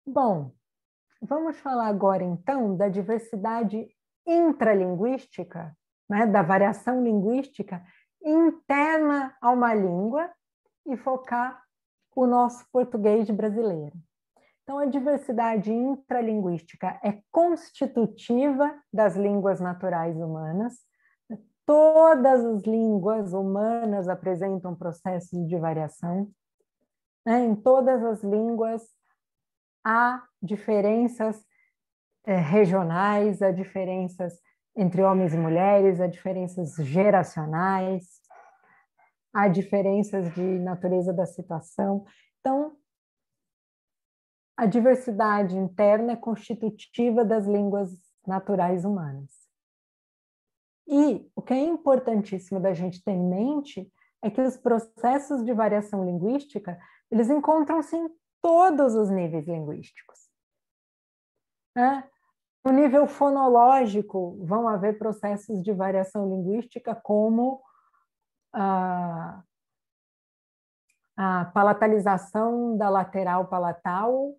Bom, vamos falar agora, então, da diversidade intralinguística, né, da variação linguística interna a uma língua e focar o nosso português brasileiro. Então, a diversidade intralinguística é constitutiva das línguas naturais humanas. Todas as línguas humanas apresentam processos de variação, né? Em todas as línguas há diferenças regionais, há diferenças entre homens e mulheres, há diferenças geracionais, há diferenças de natureza da situação. Então, a diversidade interna é constitutiva das línguas naturais humanas. E o que é importantíssimo da gente ter em mente é que os processos de variação linguística, eles encontram-se em todos os níveis linguísticos. Né? No nível fonológico, vão haver processos de variação linguística como a palatalização da lateral palatal,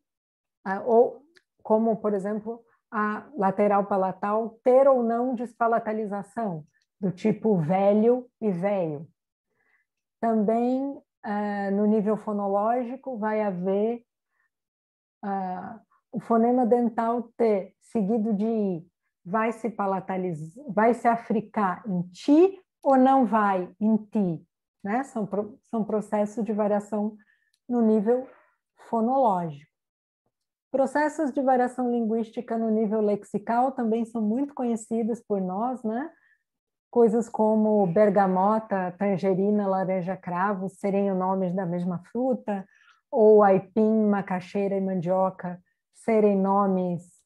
ou como, por exemplo, a lateral palatal ter ou não despalatalização, do tipo velho e véio. Também, no nível fonológico, vai haver o fonema dental T, seguido de I, vai se palatalizar, vai se africar em ti ou não vai em ti, né? São processos de variação no nível fonológico. Processos de variação linguística no nível lexical também são muito conhecidos por nós, né? Coisas como bergamota, tangerina, laranja, cravo serem os nomes da mesma fruta, ou aipim, macaxeira e mandioca serem nomes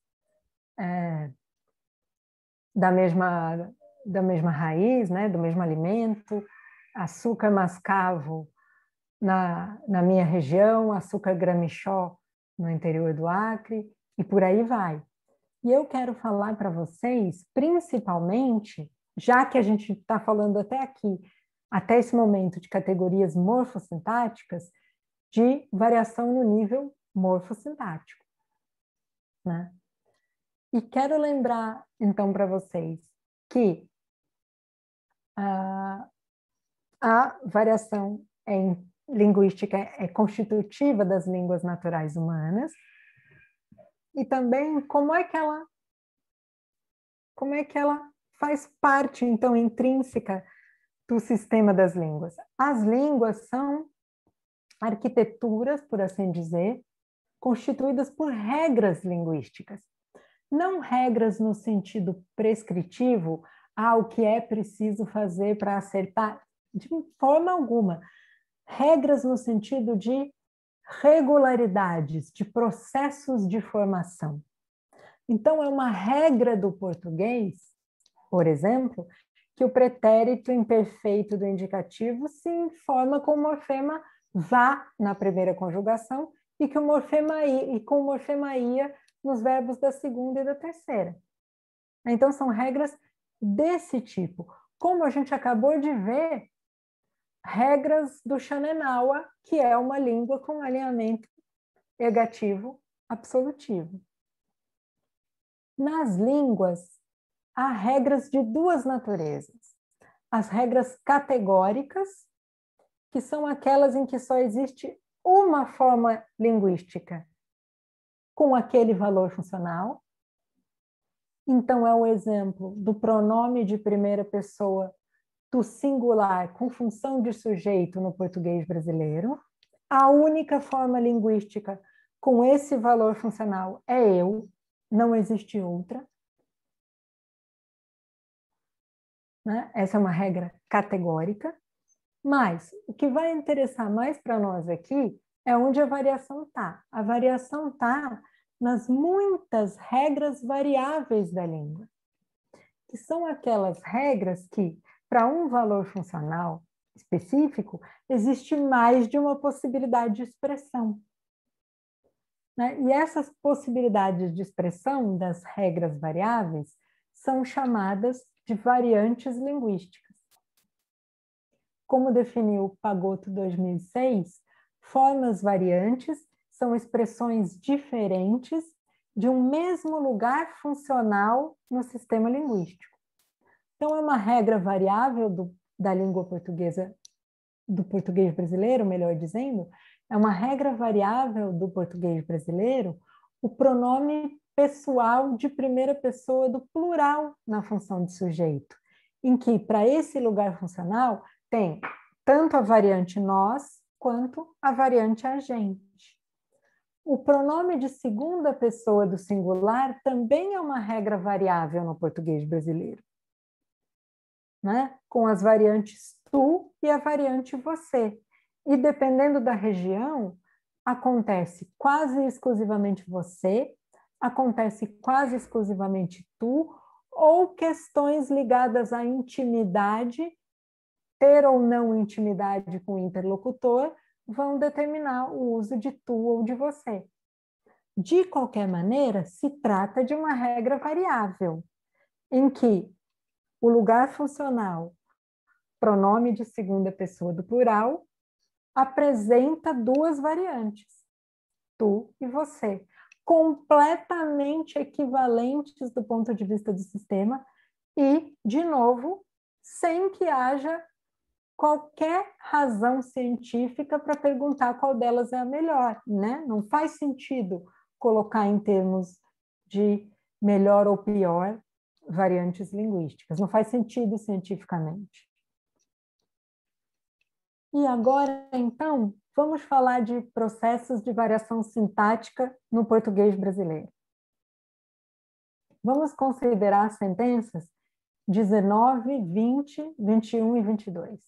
da mesma raiz, né? Do mesmo alimento. Açúcar mascavo na minha região, açúcar gramichó no interior do Acre, e por aí vai. E eu quero falar para vocês, principalmente, já que a gente está falando até aqui, até esse momento, de categorias morfossintáticas, de variação no nível morfossintático, né? E quero lembrar, então, para vocês que a variação linguística é constitutiva das línguas naturais humanas, e também como é que ela faz parte, então, intrínseca do sistema das línguas. As línguas são arquiteturas, por assim dizer, constituídas por regras linguísticas. Não regras no sentido prescritivo, o que é preciso fazer para acertar, de forma alguma. Regras no sentido de regularidades, de processos de formação. Então, é uma regra do português, por exemplo, que o pretérito imperfeito do indicativo se forma com o morfema vá na primeira conjugação e com o morfema ia nos verbos da segunda e da terceira. Então, são regras desse tipo. Como a gente acabou de ver, regras do Xanenawa, que é uma língua com alinhamento ergativo absolutivo. Nas línguas, há regras de duas naturezas. As regras categóricas, que são aquelas em que só existe uma forma linguística com aquele valor funcional. Então, é o exemplo do pronome de primeira pessoa do singular com função de sujeito no português brasileiro. A única forma linguística com esse valor funcional é eu, não existe outra. Né? Essa é uma regra categórica. Mas o que vai interessar mais para nós aqui é onde a variação está. A variação está nas muitas regras variáveis da língua, que são aquelas regras que, para um valor funcional específico, existe mais de uma possibilidade de expressão. Né? E essas possibilidades de expressão das regras variáveis são chamadas de variantes linguísticas. Como definiu Pagotto 2006, formas variantes são expressões diferentes de um mesmo lugar funcional no sistema linguístico. Então, é uma regra variável da língua portuguesa, do português brasileiro, melhor dizendo, é uma regra variável do português brasileiro o pronome pessoal de primeira pessoa do plural na função de sujeito, em que, para esse lugar funcional, tem tanto a variante nós quanto a variante a gente. O pronome de segunda pessoa do singular também é uma regra variável no português brasileiro, né? Com as variantes tu e a variante você. E dependendo da região, acontece quase exclusivamente você, acontece quase exclusivamente tu, ou questões ligadas à intimidade, ter ou não intimidade com o interlocutor, vão determinar o uso de tu ou de você. De qualquer maneira, se trata de uma regra variável, em que o lugar funcional, pronome de segunda pessoa do plural, apresenta duas variantes, tu e você, completamente equivalentes do ponto de vista do sistema e, de novo, sem que haja qualquer razão científica para perguntar qual delas é a melhor, né? Não faz sentido colocar em termos de melhor ou pior variantes linguísticas, não faz sentido cientificamente. E agora, então, vamos falar de processos de variação sintática no português brasileiro. Vamos considerar as sentenças 19, 20, 21 e 22.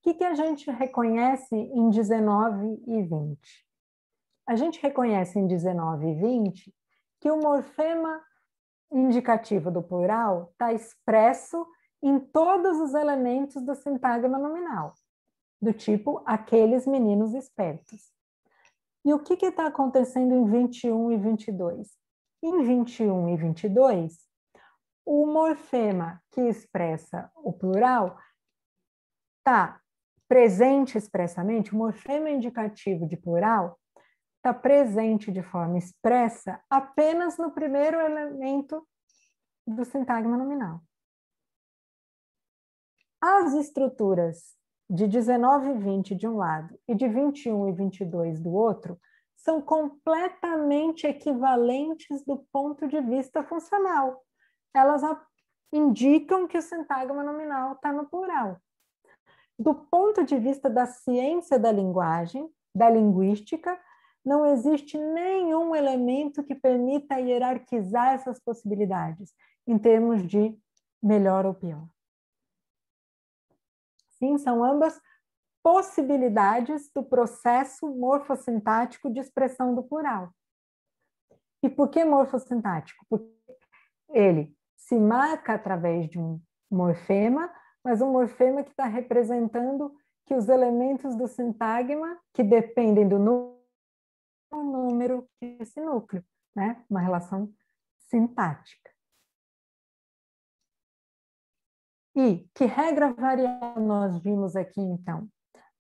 O que a gente reconhece em 19 e 20? A gente reconhece em 19 e 20 que o morfema indicativo do plural está expresso em todos os elementos do sintagma nominal, do tipo aqueles meninos espertos. E o que está acontecendo em 21 e 22? Em 21 e 22, o morfema que expressa o plural está presente expressamente, o morfema indicativo de plural está presente de forma expressa apenas no primeiro elemento do sintagma nominal. As estruturas de 19 e 20 de um lado e de 21 e 22 do outro são completamente equivalentes do ponto de vista funcional. Elas indicam que o sintagma nominal está no plural. Do ponto de vista da ciência da linguagem, da linguística, não existe nenhum elemento que permita hierarquizar essas possibilidades em termos de melhor ou pior. Sim, são ambas possibilidades do processo morfossintático de expressão do plural. E por que morfossintático? Porque ele se marca através de um morfema, mas um morfema que está representando que os elementos do sintagma, que dependem do número desse núcleo, né? Uma relação sintática. E que regra variável nós vimos aqui, então?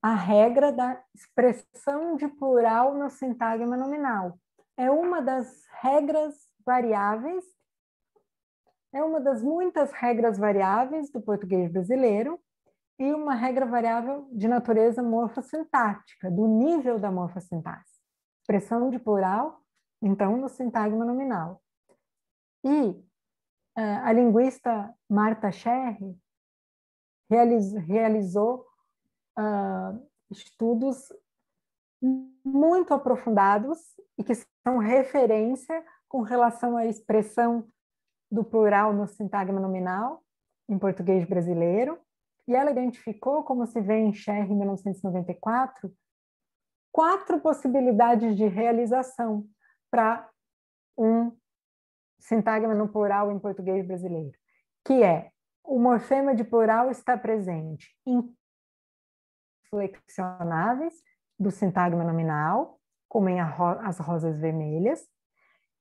A regra da expressão de plural no sintagma nominal. É uma das regras variáveis, é uma das muitas regras variáveis do português brasileiro e uma regra variável de natureza morfossintática, do nível da morfossintaxe. Expressão de plural, então, no sintagma nominal. E a linguista Marta Cherry realizou estudos muito aprofundados e que são referência com relação à expressão do plural no sintagma nominal em português brasileiro, e ela identificou, como se vê em Cherry em 1994, 4 possibilidades de realização para um sintagma no plural em português brasileiro, que é o morfema de plural está presente em flexionáveis do sintagma nominal, como em as rosas vermelhas.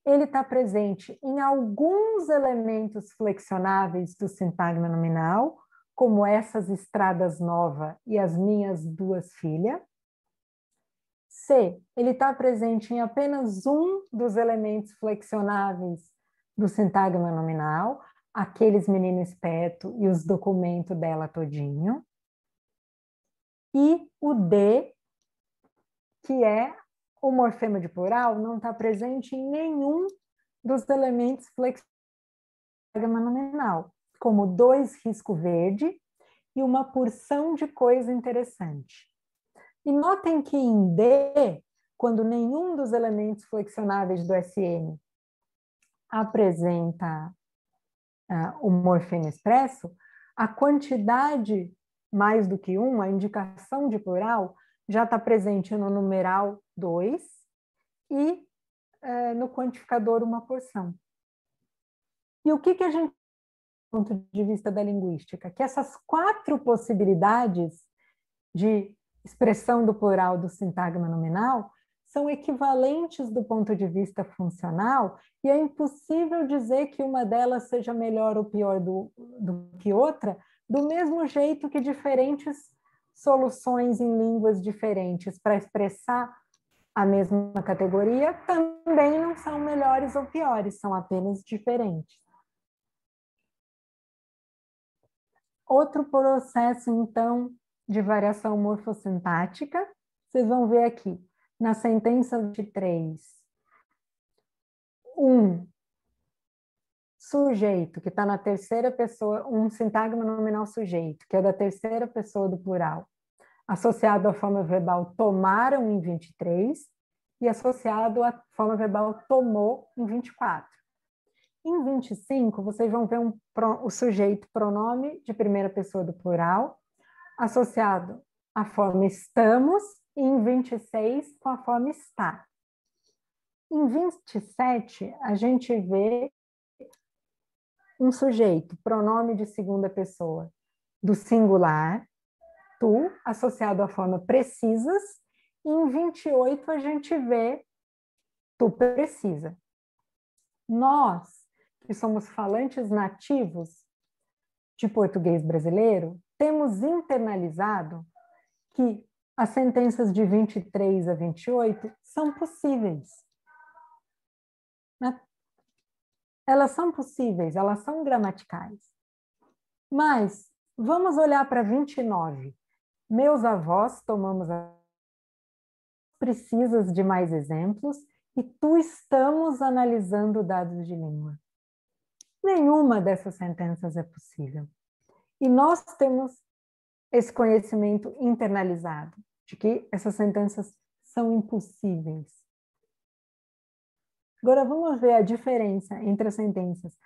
Ele está presente em alguns elementos flexionáveis do sintagma nominal, como essas estradas nova e as minhas duas filhas. C, ele está presente em apenas um dos elementos flexionáveis do sintagma nominal, aqueles meninos esperto e os documentos dela todinho. E o D, que é o morfema de plural, não está presente em nenhum dos elementos flexionáveis nominal, como 2 risco verde e uma porção de coisa interessante. E notem que em D, quando nenhum dos elementos flexionáveis do SN apresenta o morfema expresso, a quantidade mais do que um, a indicação de plural, já está presente no numeral 2 e no quantificador uma porção. E o que a gente, do ponto de vista da linguística? Que essas 4 possibilidades de expressão do plural do sintagma nominal são equivalentes do ponto de vista funcional e é impossível dizer que uma delas seja melhor ou pior do que outra, do mesmo jeito que diferentes soluções em línguas diferentes para expressar a mesma categoria também não são melhores ou piores, são apenas diferentes. Outro processo, então, de variação morfossintática, vocês vão ver aqui, na sentença 23, um sujeito, que está na terceira pessoa, um sintagma nominal sujeito, que é da terceira pessoa do plural, associado à forma verbal tomaram em 23 e associado à forma verbal tomou em 24. Em 25, vocês vão ver o sujeito pronome de primeira pessoa do plural, associado à forma estamos, e em 26 com a forma está. Em 27, a gente vê um sujeito, pronome de segunda pessoa, do singular, tu, associado à forma precisas, e em 28 a gente vê tu precisa. Nós, que somos falantes nativos de português brasileiro, temos internalizado que as sentenças de 23 a 28 são possíveis. Elas são possíveis, elas são gramaticais. Mas vamos olhar para 29. Meus avós tomamos precisas de mais exemplos e tu estamos analisando dados de língua. Nenhuma dessas sentenças é possível. E nós temos esse conhecimento internalizado de que essas sentenças são impossíveis. Agora vamos ver a diferença entre as sentenças,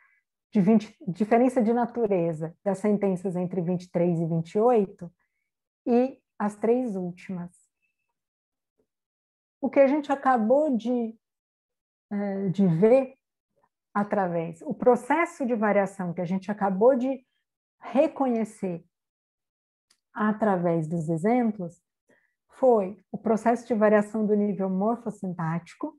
diferença de natureza das sentenças entre 23 e 28 e as 3 últimas. O que a gente acabou de ver através, o processo de variação que a gente acabou de reconhecer através dos exemplos, foi o processo de variação do nível morfossintático,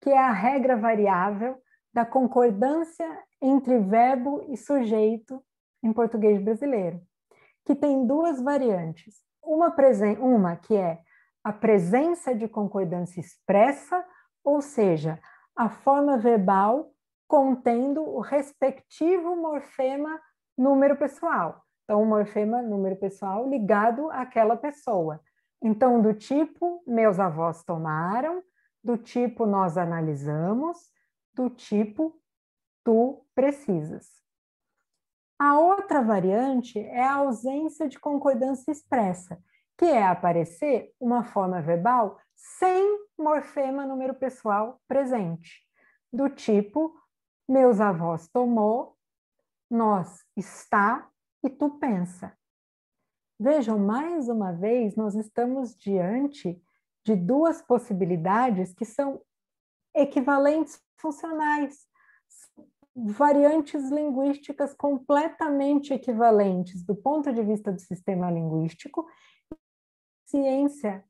que é a regra variável da concordância entre verbo e sujeito em português brasileiro, que tem 2 variantes. Uma que é a presença de concordância expressa, ou seja, a forma verbal contendo o respectivo morfema número pessoal. Então, o morfema número pessoal ligado àquela pessoa. Então, do tipo, meus avós tomaram, do tipo, nós analisamos, do tipo, tu precisas. A outra variante é a ausência de concordância expressa, que é aparecer uma forma verbal sem morfema número pessoal presente, do tipo, meus avós tomou, nós está e tu pensa. Vejam, mais uma vez, nós estamos diante de 2 possibilidades que são equivalentes funcionais, variantes linguísticas completamente equivalentes do ponto de vista do sistema linguístico, ciência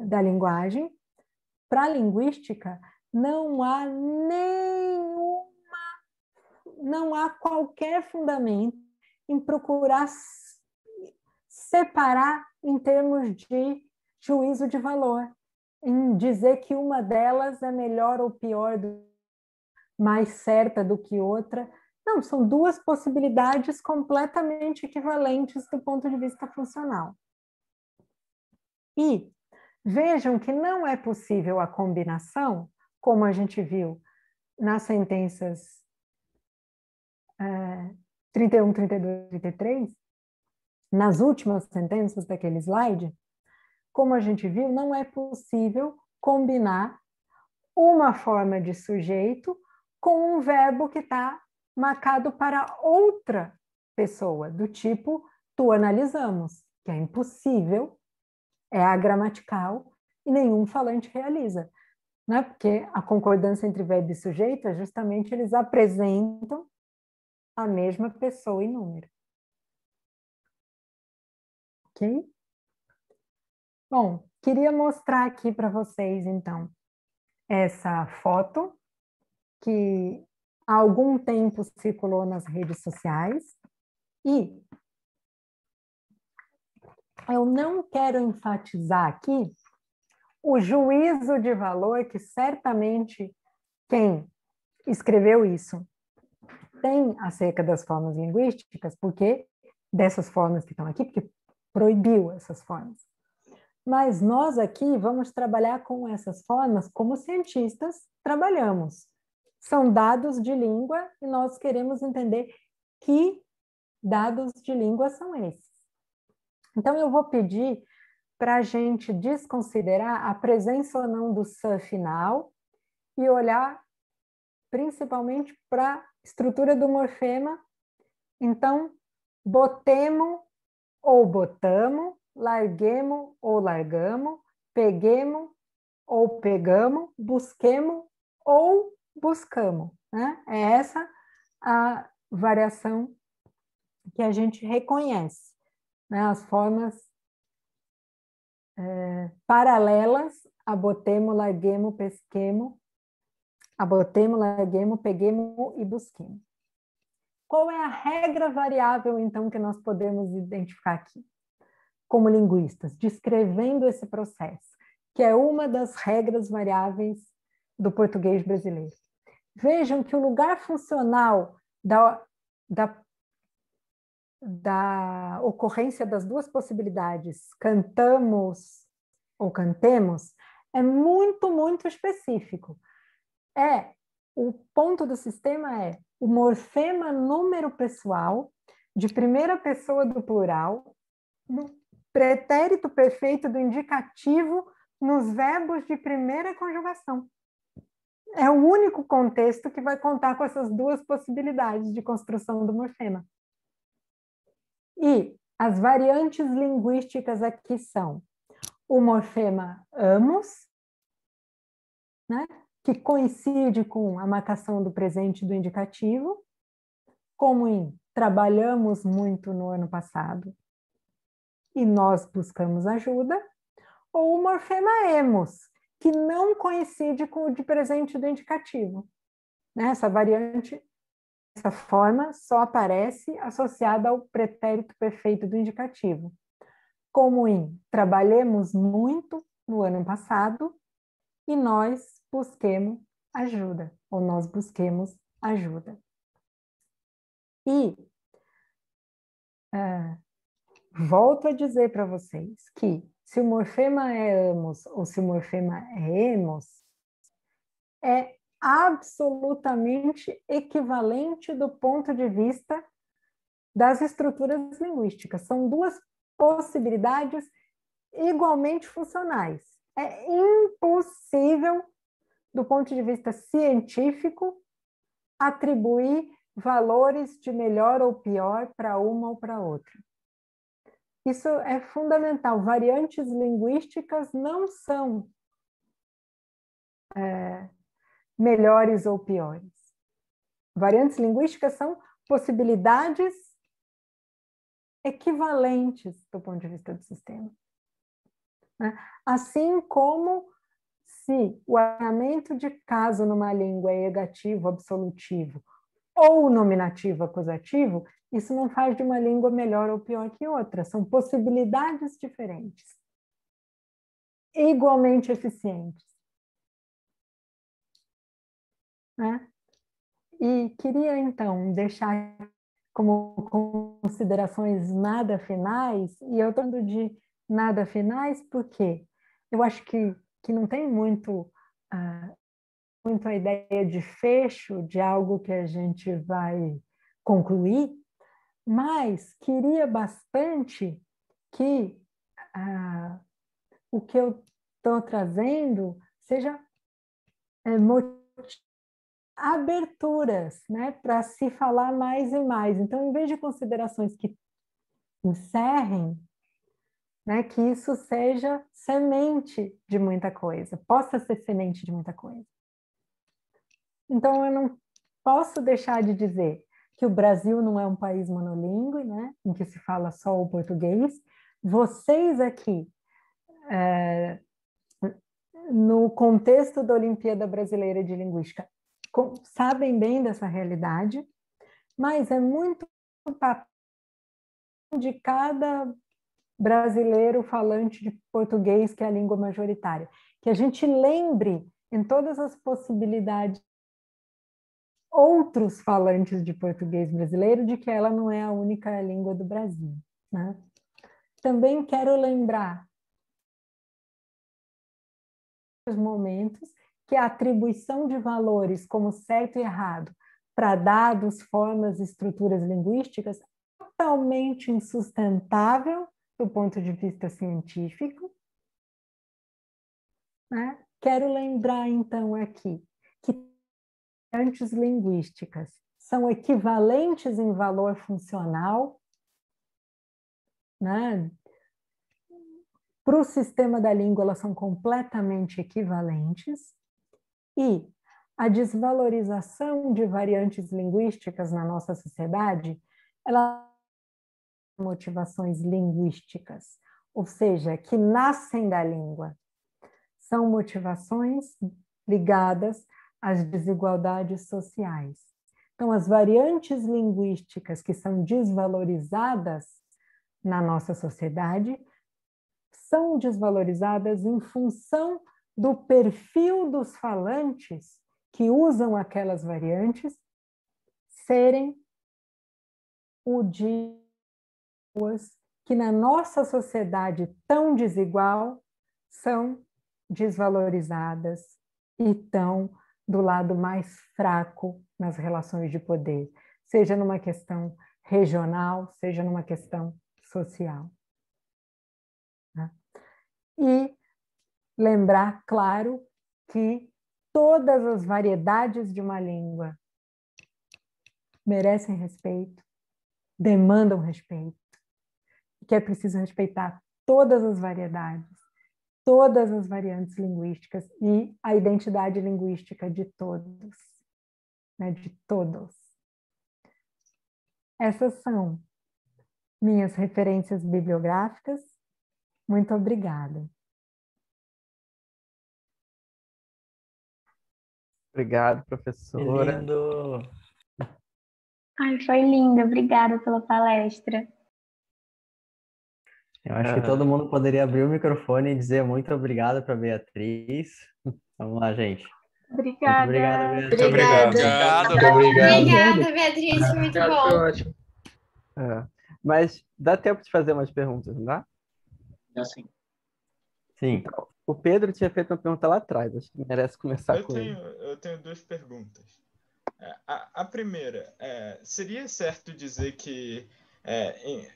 da linguagem. Para a linguística, não há qualquer fundamento em procurar separar em termos de juízo de valor, em dizer que uma delas é melhor ou pior, mais certa do que outra. Não, são duas possibilidades completamente equivalentes do ponto de vista funcional. E vejam que não é possível a combinação, como a gente viu nas sentenças 31, 32, 33, nas últimas sentenças daquele slide, como a gente viu, não é possível combinar uma forma de sujeito com um verbo que está marcado para outra pessoa, do tipo tu analisamos, que é impossível, é agramatical e nenhum falante realiza. Né? Porque a concordância entre verbo e sujeito é justamente eles apresentam a mesma pessoa e número. Ok? Bom, queria mostrar aqui para vocês, então, essa foto que há algum tempo circulou nas redes sociais e eu não quero enfatizar aqui o juízo de valor que certamente quem escreveu isso tem acerca das formas linguísticas, porque dessas formas que estão aqui, porque proibiu essas formas. Mas nós aqui vamos trabalhar com essas formas como cientistas trabalhamos. São dados de língua e nós queremos entender que dados de língua são esses. Então, eu vou pedir para a gente desconsiderar a presença ou não do "s" final e olhar principalmente para a estrutura do morfema. Então, botemo ou botamo, larguemo ou largamo, peguemo ou pegamo, busquemo ou buscamo. Né? É essa a variação que a gente reconhece. Né? As formas paralelas a botemo, larguemo, pesquemo, a botemo, larguemo, peguemo e busquemo. Qual é a regra variável, então, que nós podemos identificar aqui, como linguistas, descrevendo esse processo, que é uma das regras variáveis do português brasileiro? Vejam que o lugar funcional da ocorrência das duas possibilidades, cantamos ou cantemos, é muito, muito específico. O ponto do sistema é o morfema número pessoal, de primeira pessoa do plural, no pretérito perfeito do indicativo nos verbos de primeira conjugação. É o único contexto que vai contar com essas duas possibilidades de construção do morfema. E as variantes linguísticas aqui são o morfema amos, né, que coincide com a marcação do presente do indicativo, como em trabalhamos muito no ano passado e nós buscamos ajuda, ou o morfema emos, que não coincide com o de presente do indicativo. Essa variante, essa forma, só aparece associada ao pretérito perfeito do indicativo, como em trabalhemos muito no ano passado e nós busquemos ajuda, ou nós busquemos ajuda. E volto a dizer para vocês que se o morfema é amos ou se o morfema é emos, é absolutamente equivalente do ponto de vista das estruturas linguísticas. São duas possibilidades igualmente funcionais. É impossível, do ponto de vista científico, atribuir valores de melhor ou pior para uma ou para outra. Isso é fundamental. Variantes linguísticas não são melhores ou piores. Variantes linguísticas são possibilidades equivalentes do ponto de vista do sistema. Assim como se o alinhamento de caso numa língua é negativo, absolutivo ou nominativo, acusativo, isso não faz de uma língua melhor ou pior que outra, são possibilidades diferentes. igualmente eficientes. Né? E queria, então, deixar como considerações nada finais, e eu estou falando de nada finais porque eu acho que não tem muito a ideia de fecho, de algo que a gente vai concluir, mas queria bastante que o que eu estou trazendo seja aberturas, né, para se falar mais e mais. Então, em vez de considerações que encerrem, né, que isso seja semente de muita coisa, possa ser semente de muita coisa. Então, eu não posso deixar de dizer que o Brasil não é um país monolíngue, né, em que se fala só o português. Vocês aqui, no contexto da Olimpíada Brasileira de Linguística, sabem bem dessa realidade, mas é muito papel de cada brasileiro falante de português, que é a língua majoritária. Que a gente lembre em todas as possibilidades outros falantes de português brasileiro de que ela não é a única língua do Brasil. Né? Também quero lembrar os momentos que a atribuição de valores como certo e errado para dados, formas, estruturas linguísticas é totalmente insustentável do ponto de vista científico. Né? Quero lembrar, então, aqui que variantes linguísticas são equivalentes em valor funcional, né? Para o sistema da língua, elas são completamente equivalentes, e a desvalorização de variantes linguísticas na nossa sociedade, ela tem motivações linguísticas, ou seja, que nascem da língua. São motivações ligadas às desigualdades sociais. Então, as variantes linguísticas que são desvalorizadas na nossa sociedade são desvalorizadas em função do perfil dos falantes que usam aquelas variantes serem o de pessoas que na nossa sociedade tão desigual são desvalorizadas e estão do lado mais fraco nas relações de poder, seja numa questão regional, seja numa questão social. Né? E lembrar, claro, que todas as variedades de uma língua merecem respeito, demandam respeito, que é preciso respeitar todas as variedades, todas as variantes linguísticas e a identidade linguística de todos, né, de todos. Essas são minhas referências bibliográficas. Muito obrigada. Obrigado, Que professora. lindo! Ai, foi lindo. Obrigada pela palestra. Eu acho que todo mundo poderia abrir o microfone e dizer muito obrigado para a Beatriz. Vamos lá, gente. Muito obrigado, Obrigada. Beatriz. Obrigado. Muito obrigado. Obrigada, Beatriz, foi muito Obrigado, foi bom. ótimo. Mas dá tempo de fazer umas perguntas, não dá? Assim. Sim. Então, o Pedro tinha feito uma pergunta lá atrás, acho que merece começar com ele. Eu tenho duas perguntas. A primeira, seria certo dizer que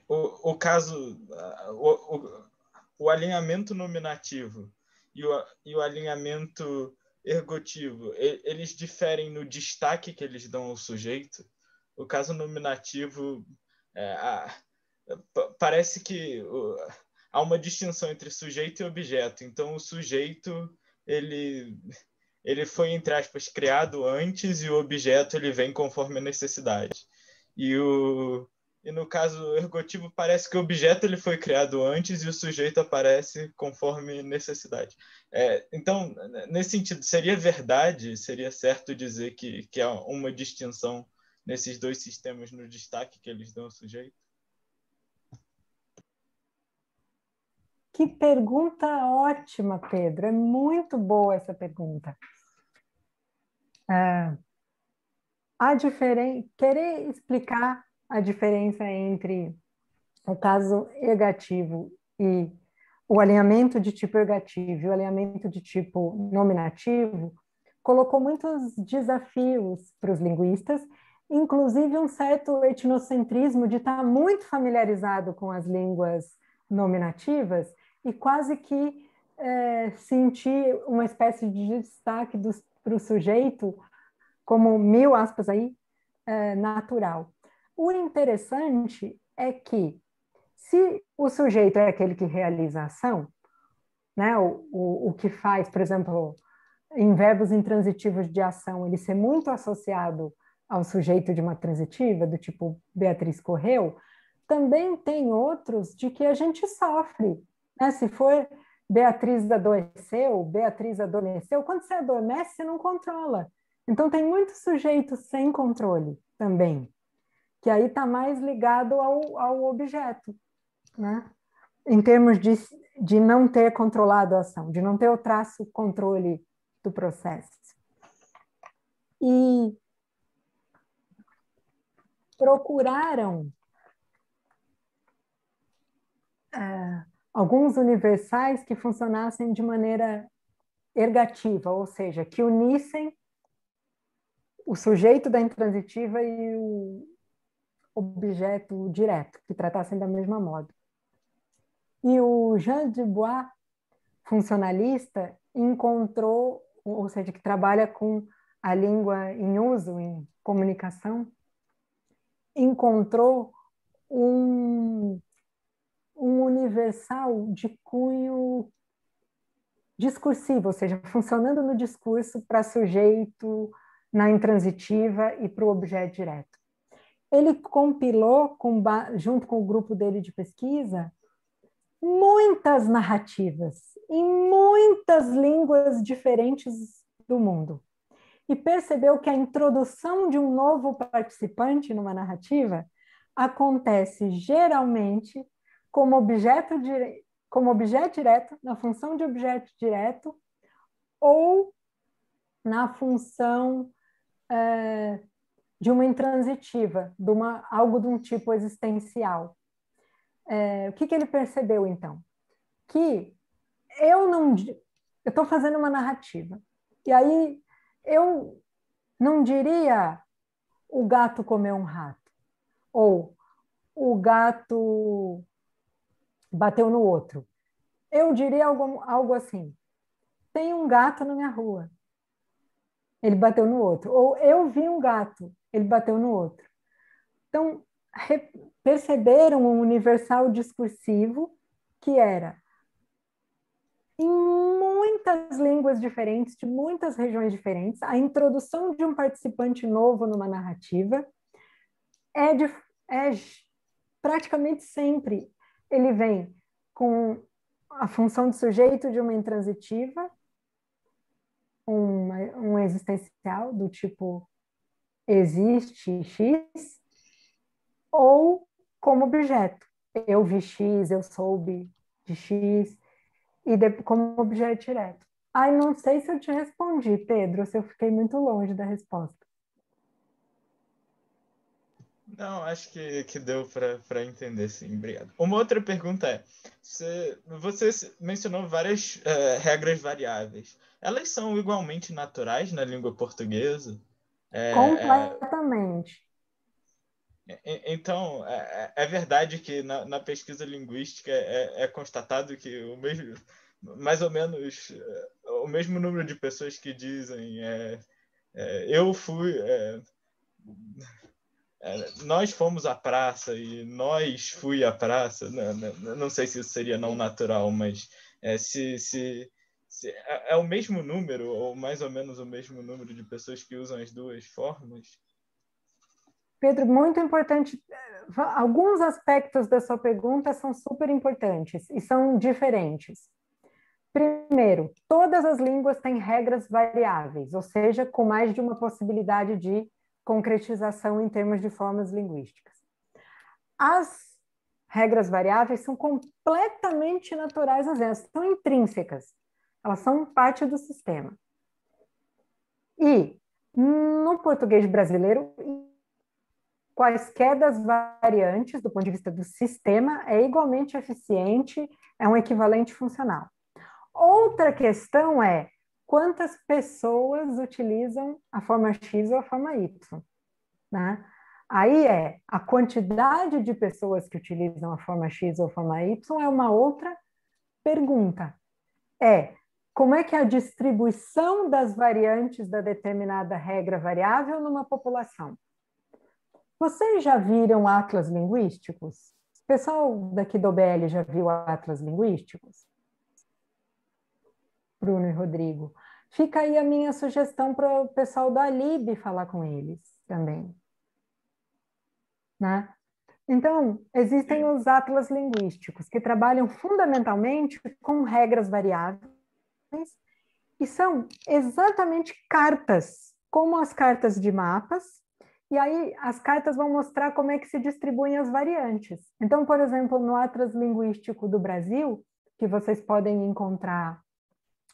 o caso, o alinhamento nominativo e o alinhamento ergotivo, eles diferem no destaque que eles dão ao sujeito? O caso nominativo, parece que há uma distinção entre sujeito e objeto. Então, o sujeito, ele foi, entre aspas, criado antes e o objeto ele vem conforme a necessidade. E no caso ergotivo, parece que o objeto ele foi criado antes e o sujeito aparece conforme necessidade. Então, nesse sentido, seria verdade, seria certo dizer que há uma distinção nesses dois sistemas no destaque que eles dão ao sujeito? Que pergunta ótima, Pedro. É muito boa essa pergunta. Querer explicar a diferença entre o caso ergativo e o alinhamento de tipo ergativo e o alinhamento de tipo nominativo colocou muitos desafios para os linguistas, inclusive um certo etnocentrismo de estar muito familiarizado com as línguas nominativas e quase que sentir uma espécie de destaque para o sujeito como 1000 aspas aí, natural. O interessante é que se o sujeito é aquele que realiza a ação, né, o que faz, por exemplo, em verbos intransitivos de ação, ele ser muito associado ao sujeito de uma transitiva, do tipo Beatriz correu, também tem outros de que a gente sofre. Né? Se for Beatriz adoeceu, Beatriz adormeceu, quando você adormece, você não controla. Então, tem muitos sujeitos sem controle também, que aí está mais ligado ao objeto, né? Em termos de não ter controlado a ação, de não ter o traço controle do processo. E procuraram alguns universais que funcionassem de maneira ergativa, ou seja, que unissem o sujeito da intransitiva e o objeto direto, que tratassem da mesma modo. E o Jean Dubois, funcionalista, encontrou, ou seja, que trabalha com a língua em uso, em comunicação, encontrou um universal de cunho discursivo, ou seja, funcionando no discurso para sujeito na intransitiva e para o objeto direto. Ele compilou, junto com o grupo dele de pesquisa, muitas narrativas em muitas línguas diferentes do mundo. E percebeu que a introdução de um novo participante numa narrativa acontece geralmente como objeto direto, na função de objeto direto, ou na função de uma intransitiva, algo de um tipo existencial. O que ele percebeu, então? Que eu estou fazendo uma narrativa, e aí eu não diria o gato comeu um rato, ou o gato bateu no outro. Eu diria algo assim: tem um gato na minha rua, ele bateu no outro. Ou eu vi um gato, ele bateu no outro. Então, perceberam um universal discursivo que era, em muitas línguas diferentes, de muitas regiões diferentes, a introdução de um participante novo numa narrativa é praticamente sempre ele vem com a função de sujeito de uma intransitiva, um existencial do tipo existe X, ou como objeto. Eu vi X, eu soube de X, e como objeto direto. Ai, não sei se eu te respondi, Pedro, se eu fiquei muito longe da resposta. Não, acho que deu para entender, sim. Obrigado. Uma outra pergunta é, você mencionou várias regras variáveis. Elas são igualmente naturais na língua portuguesa? Completamente. Então, é verdade que na pesquisa linguística é constatado que mais ou menos o mesmo número de pessoas que dizem eu fui... nós fomos à praça e nós fui à praça. Não sei se isso seria não natural, mas se é o mesmo número, ou mais ou menos o mesmo número de pessoas que usam as duas formas. Pedro, muito importante. Alguns aspectos da sua pergunta são super importantes e são diferentes. Primeiro, todas as línguas têm regras variáveis, ou seja, com mais de uma possibilidade de concretização em termos de formas linguísticas. As regras variáveis são completamente naturais, elas são intrínsecas, elas são parte do sistema. E no português brasileiro, quaisquer das variantes, do ponto de vista do sistema, é igualmente eficiente, é um equivalente funcional. Outra questão é quantas pessoas utilizam a forma X ou a forma Y, né? Aí a quantidade de pessoas que utilizam a forma X ou a forma Y é uma outra pergunta. Como é que é a distribuição das variantes da determinada regra variável numa população? Vocês já viram atlas linguísticos? O pessoal daqui do OBL já viu atlas linguísticos? Bruno e Rodrigo. Fica aí a minha sugestão para o pessoal da Lib falar com eles também. Né? Então, existem os atlas linguísticos, que trabalham fundamentalmente com regras variáveis e são exatamente cartas, como as cartas de mapas, e aí as cartas vão mostrar como é que se distribuem as variantes. Então, por exemplo, no Atlas Linguístico do Brasil, que vocês podem encontrar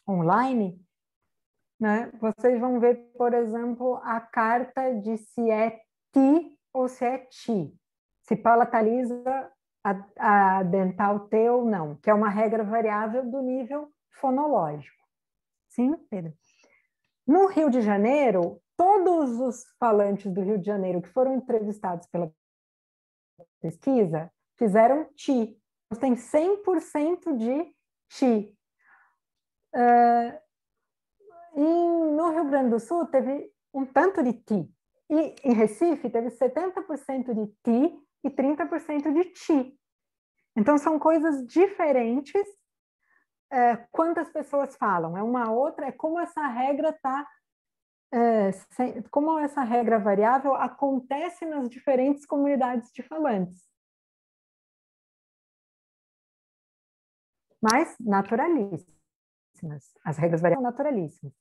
online, né, vocês vão ver, por exemplo, a carta de se é ti ou se é ti, se palataliza a dental T ou não, que é uma regra variável do nível fonológico. Sim, Pedro? No Rio de Janeiro, todos os falantes do Rio de Janeiro que foram entrevistados pela pesquisa fizeram ti. Tem 100% de ti. No Rio Grande do Sul, teve um tanto de ti. E em Recife, teve 70% de ti e 30% de ti. Então, são coisas diferentes. Quantas pessoas falam? É uma outra, é como essa regra está... como essa regra variável acontece nas diferentes comunidades de falantes. Mas naturalíssimas. As regras variáveis são naturalíssimas.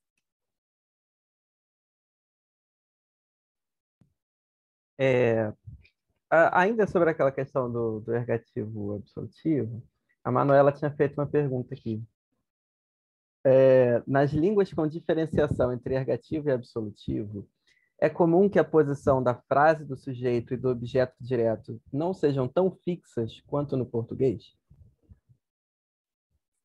Ainda sobre aquela questão do ergativo absolutivo, a Manuela tinha feito uma pergunta aqui. Nas línguas com diferenciação entre ergativo e absolutivo, é comum que a posição da frase, do sujeito e do objeto direto não sejam tão fixas quanto no português?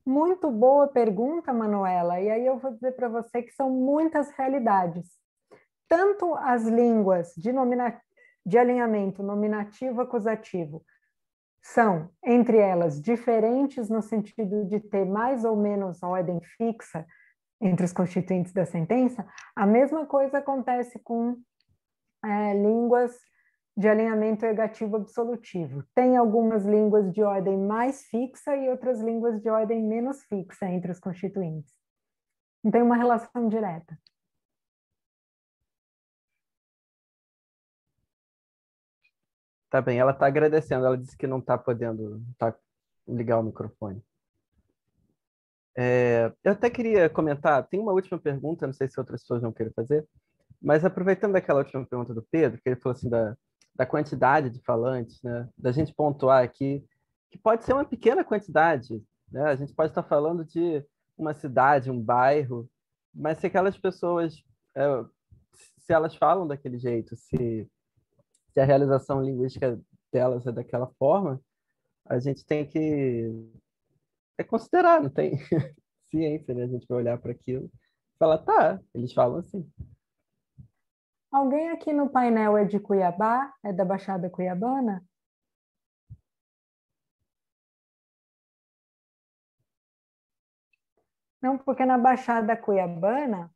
Muito boa pergunta, Manuela. E aí eu vou dizer para você que são muitas realidades. Tanto as línguas de alinhamento nominativo-acusativo são, entre elas, diferentes no sentido de ter mais ou menos ordem fixa entre os constituintes da sentença, a mesma coisa acontece com línguas de alinhamento ergativo absolutivo. Tem algumas línguas de ordem mais fixa e outras línguas de ordem menos fixa entre os constituintes. Não tem uma relação direta. Tá bem, ela está agradecendo. Ela disse que não está podendo ligar o microfone. Eu até queria comentar, tem uma última pergunta, não sei se outras pessoas vão querer fazer, mas aproveitando aquela última pergunta do Pedro, que ele falou assim da quantidade de falantes, né? Da gente pontuar aqui, que pode ser uma pequena quantidade, né? A gente pode estar falando de uma cidade, um bairro, mas se aquelas pessoas, se elas falam daquele jeito, se a realização linguística delas é daquela forma, a gente tem que considerar, não tem ciência, né? A gente vai olhar para aquilo e falar, tá, eles falam assim. Alguém aqui no painel é de Cuiabá? É da Baixada Cuiabana? Não, porque na Baixada Cuiabana,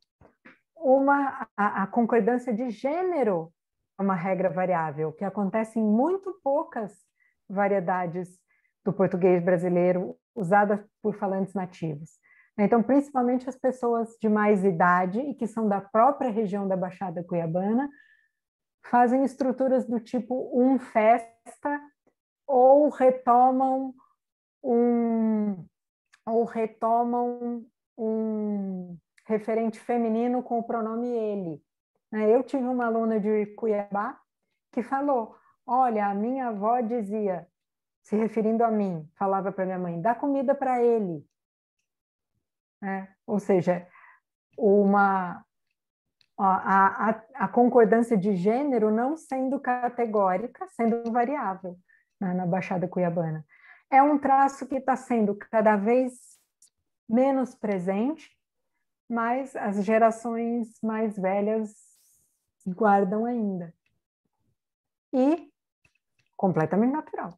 a concordância de gênero é uma regra variável, que acontece em muito poucas variedades do português brasileiro usadas por falantes nativos. Então, principalmente as pessoas de mais idade e que são da própria região da Baixada Cuiabana, fazem estruturas do tipo festa ou retomam um referente feminino com o pronome ele. Eu tive uma aluna de Cuiabá que falou, olha, a minha avó dizia, se referindo a mim, falava para minha mãe, dá comida para ele. Ou seja, a concordância de gênero não sendo categórica, sendo variável, né, na Baixada Cuiabana. É um traço que está sendo cada vez menos presente, mas as gerações mais velhas guardam ainda. E completamente natural,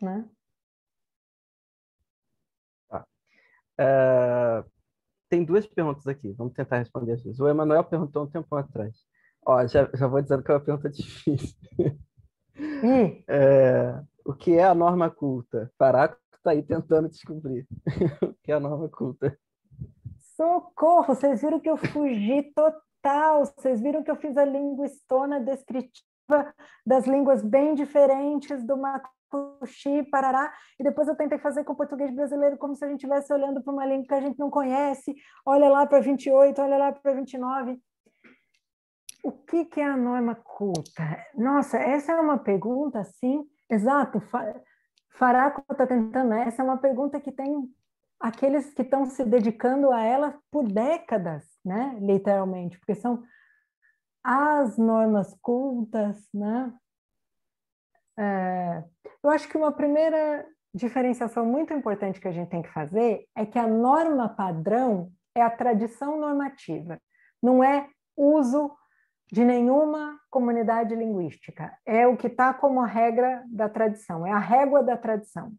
né? Tem duas perguntas aqui, vamos tentar responder as duas. O Emanuel perguntou um tempo atrás. Ó, já vou dizendo que é uma pergunta difícil. O que é a norma culta? Faraco está aí tentando descobrir. O que é a norma culta? Socorro! Vocês viram que eu fugi total. Vocês viram que eu fiz a linguistona descritiva das línguas bem diferentes do Macuxi, Parará, e depois eu tentei fazer com o português brasileiro como se a gente estivesse olhando para uma língua que a gente não conhece. Olha lá para 28, olha lá para 29. O que é a norma culta? Nossa, essa é uma pergunta, assim, exato. Faraco está tentando, né? Essa é uma pergunta que tem aqueles que estão se dedicando a ela por décadas, né? Literalmente, porque são as normas cultas, né? Eu acho que uma primeira diferenciação muito importante que a gente tem que fazer é que a norma padrão é a tradição normativa, não é uso de nenhuma comunidade linguística. É o que está como a regra da tradição, é a régua da tradição.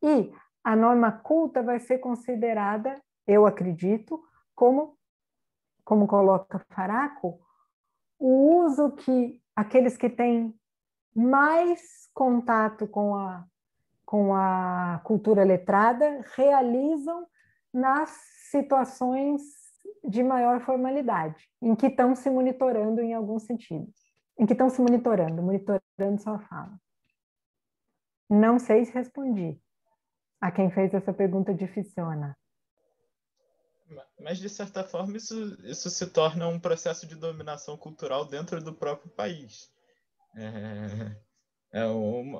E a norma culta vai ser considerada, eu acredito, como coloca Faraco, o uso que aqueles que têm mais contato com a cultura letrada realizam nas situações de maior formalidade, em que estão se monitorando em algum sentido. Em que estão se monitorando sua fala. Não sei se respondi a quem fez essa pergunta dificiona. Mas, de certa forma, isso se torna um processo de dominação cultural dentro do próprio país.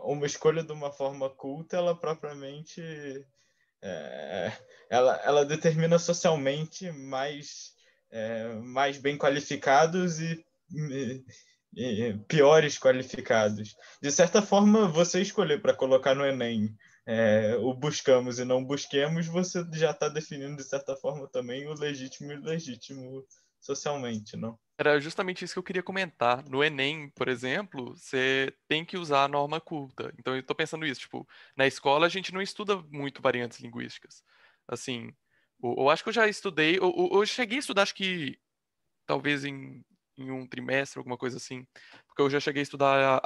Uma escolha de uma forma culta, ela propriamente ela determina socialmente mais bem qualificados e piores qualificados. De certa forma, você escolher para colocar no Enem o buscamos e não busquemos, você já está definindo, de certa forma, também o legítimo e o ilegítimo socialmente, não? Era justamente isso que eu queria comentar. No Enem, por exemplo, você tem que usar a norma culta. Então eu tô pensando isso, tipo, na escola a gente não estuda muito variantes linguísticas. Assim, eu acho que eu já estudei, eu cheguei a estudar, acho que talvez em um trimestre, alguma coisa assim, porque eu já cheguei a estudar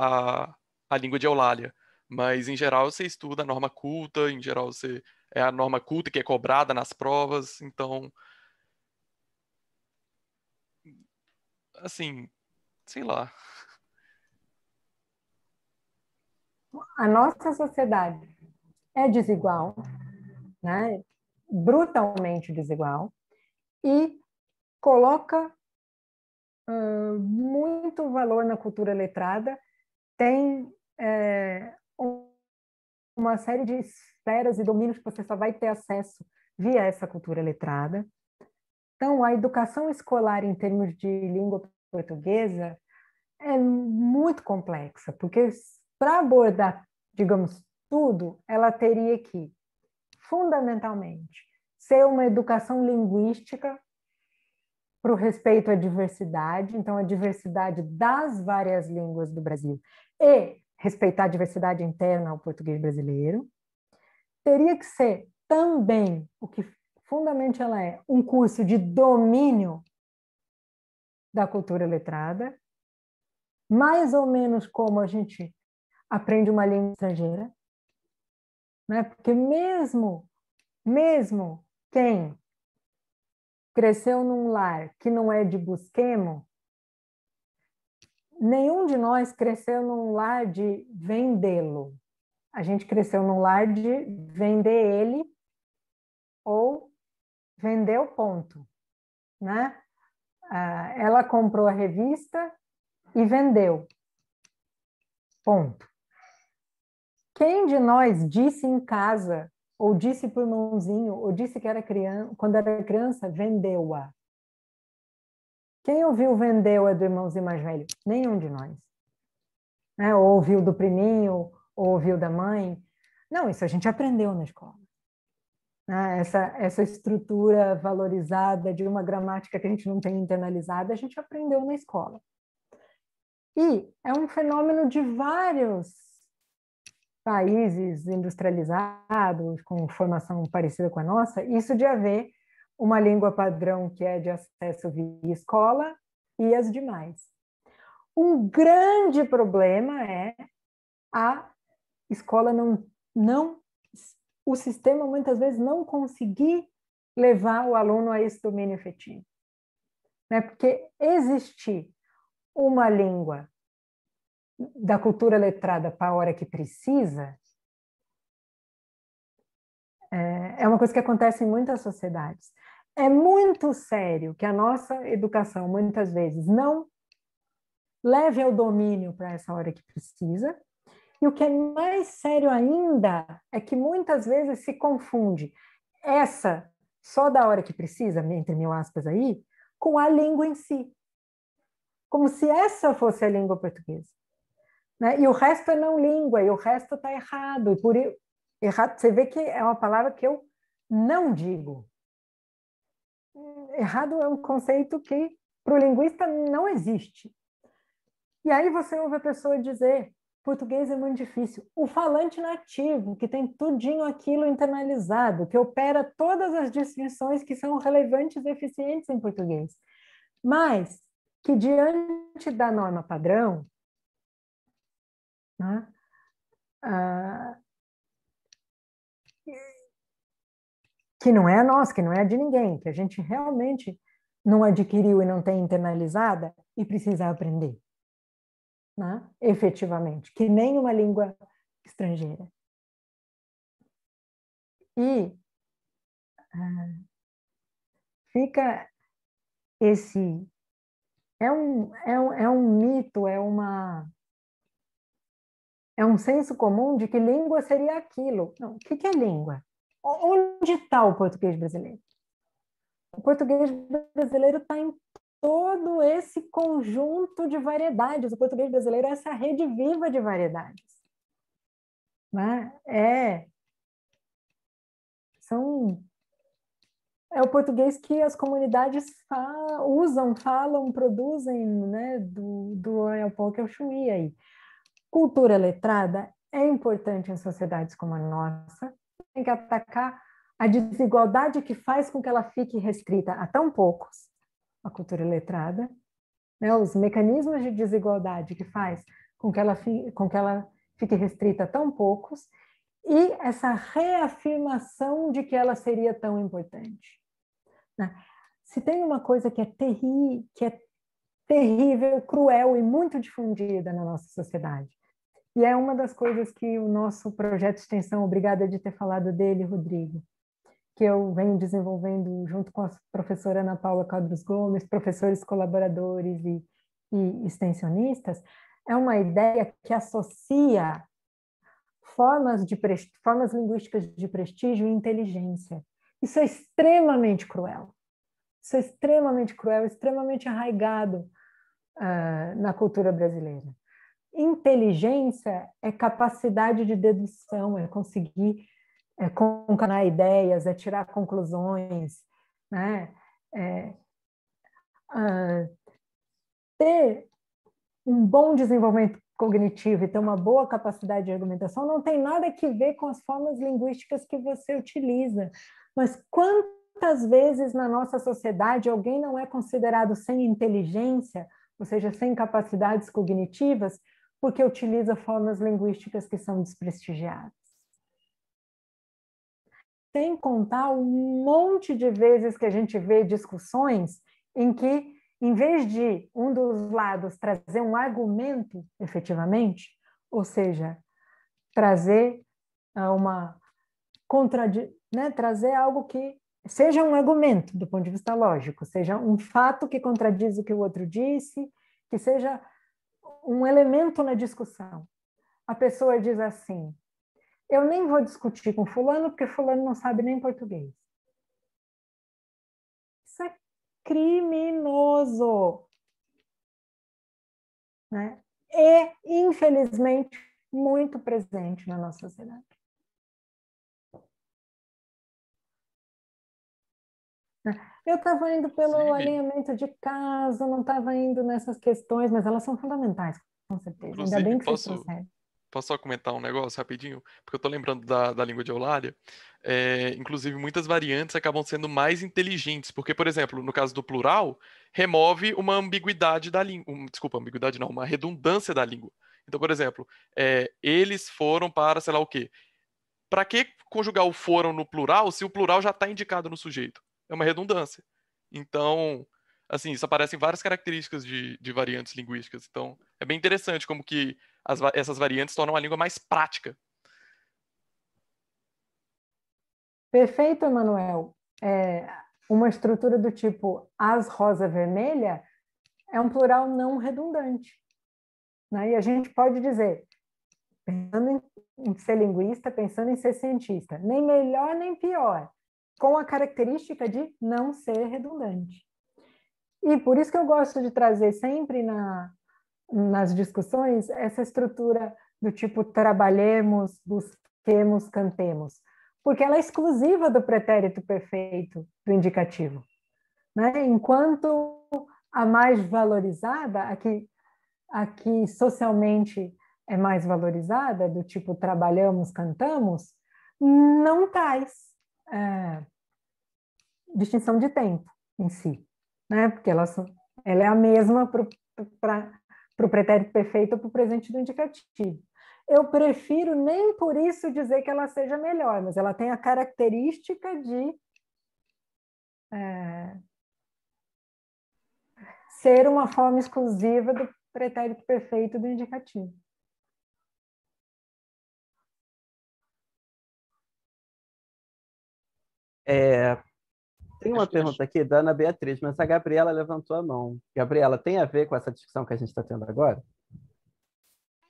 a língua de Eulália. Mas em geral você estuda a norma culta, em geral você é a norma culta que é cobrada nas provas, então, assim, sei lá. A nossa sociedade é desigual, né? Brutalmente desigual, e coloca muito valor na cultura letrada, tem uma série de esferas e domínios que você só vai ter acesso via essa cultura letrada. Então, a educação escolar em termos de língua portuguesa é muito complexa, porque para abordar, digamos, tudo, ela teria que, fundamentalmente, ser uma educação linguística para o respeito à diversidade, então a diversidade das várias línguas do Brasil, e respeitar a diversidade interna ao português brasileiro. Teria que ser também, o que fundamentalmente ela é, um curso de domínio da cultura letrada, mais ou menos como a gente aprende uma língua estrangeira, né? Porque mesmo quem cresceu num lar que não é de Busquemo, nenhum de nós cresceu num lar de vendê-lo. A gente cresceu num lar de vender ele ou vender o ponto, né? Ela comprou a revista e vendeu. Ponto. Quem de nós disse em casa, ou disse para o irmãozinho, ou disse que era criança, quando era criança, vendeu-a? Quem ouviu vendeu-a do irmãozinho mais velho? Nenhum de nós. Né? Ou ouviu do priminho, ou ouviu da mãe. Não, isso a gente aprendeu na escola. Né? Essa estrutura valorizada de uma gramática que a gente não tem internalizada, a gente aprendeu na escola. E é um fenômeno de vários países industrializados, com formação parecida com a nossa, isso de haver uma língua padrão que é de acesso via escola e as demais. Um grande problema é a escola o sistema muitas vezes não conseguir levar o aluno a esse domínio efetivo. Né? Porque existir uma língua da cultura letrada para a hora que precisa é uma coisa que acontece em muitas sociedades. É muito sério que a nossa educação, muitas vezes, não leve ao domínio para essa hora que precisa. E o que é mais sério ainda é que muitas vezes se confunde essa só da hora que precisa, entre mil aspas aí, com a língua em si. Como se essa fosse a língua portuguesa. Né? E o resto é não língua, e o resto está errado. E por errado, você vê que é uma palavra que eu não digo. Errado é um conceito que para o linguista não existe. E aí você ouve a pessoa dizer: português é muito difícil. O falante nativo, que tem tudinho aquilo internalizado, que opera todas as distinções que são relevantes e eficientes em português, mas que diante da norma padrão, né, que não é a nossa, que não é a de ninguém, que a gente realmente não adquiriu e não tem internalizada e precisa aprender. Né? Efetivamente, que nem uma língua estrangeira. E fica esse... É um mito, é um senso comum de que língua seria aquilo. Não, o que é língua? Onde está o português brasileiro? O português brasileiro está em todo esse conjunto de variedades. O português brasileiro é essa rede viva de variedades. Né? É o português que as comunidades usam, falam, produzem, né? do Oiapoque ao Chuí. Aí. Cultura letrada é importante em sociedades como a nossa. Tem que atacar a desigualdade que faz com que ela fique restrita a tão poucos, a cultura letrada, né? Os mecanismos de desigualdade que faz com que ela fique restrita a tão poucos, e essa reafirmação de que ela seria tão importante. Né? Se tem uma coisa que é terrível, cruel e muito difundida na nossa sociedade, e é uma das coisas que o nosso projeto de extensão, obrigada de ter falado dele, Rodrigo, que eu venho desenvolvendo junto com a professora Ana Paula Quadros Gomes, professores colaboradores e extensionistas, é uma ideia que associa formas linguísticas de prestígio e inteligência. Isso é extremamente cruel. Isso é extremamente cruel, extremamente arraigado na cultura brasileira. Inteligência é capacidade de dedução, é conseguir concatenar ideias, é tirar conclusões, né? Ter um bom desenvolvimento cognitivo e ter uma boa capacidade de argumentação não tem nada que ver com as formas linguísticas que você utiliza. Mas quantas vezes na nossa sociedade alguém não é considerado sem inteligência, ou seja, sem capacidades cognitivas, porque utiliza formas linguísticas que são desprestigiadas? Sem contar um monte de vezes que a gente vê discussões em que, em vez de um dos lados trazer um argumento, efetivamente, ou seja, trazer trazer algo que seja um argumento do ponto de vista lógico, seja um fato que contradiz o que o outro disse, que seja um elemento na discussão. A pessoa diz assim: eu nem vou discutir com fulano, porque fulano não sabe nem português. Isso é criminoso, né? E, infelizmente, muito presente na nossa sociedade. Eu estava indo pelo alinhamento de caso, não estava indo nessas questões, mas elas são fundamentais, com certeza. Ainda bem que vocês trouxeram. Posso só comentar um negócio rapidinho? Porque eu tô lembrando da língua de Eulália. Inclusive, muitas variantes acabam sendo mais inteligentes. Porque, por exemplo, no caso do plural, remove uma ambiguidade da língua. Desculpa, ambiguidade não, uma redundância da língua. Então, por exemplo, eles foram para sei lá o quê. Para que conjugar o foram no plural se o plural já está indicado no sujeito? É uma redundância. Então, assim, isso aparece em várias características de variantes linguísticas. Então, é bem interessante como que essas variantes tornam a língua mais prática. Perfeito, Emanuel. Uma estrutura do tipo as rosa vermelha é um plural não redundante, né? E a gente pode dizer, pensando em ser linguista, pensando em ser cientista, nem melhor nem pior, com a característica de não ser redundante. E por isso que eu gosto de trazer sempre nas discussões essa estrutura do tipo trabalhemos, busquemos, cantemos, porque ela é exclusiva do pretérito perfeito do indicativo, né? Enquanto a mais valorizada, aqui socialmente é mais valorizada, do tipo trabalhamos, cantamos, não traz distinção de tempo em si, né? Porque ela é a mesma para o pretérito perfeito ou para o presente do indicativo. Eu prefiro nem por isso dizer que ela seja melhor, mas ela tem a característica de ser uma forma exclusiva do pretérito perfeito do indicativo. Tem uma pergunta aqui da Ana Beatriz, mas a Gabriela levantou a mão. Gabriela, tem a ver com essa discussão que a gente está tendo agora?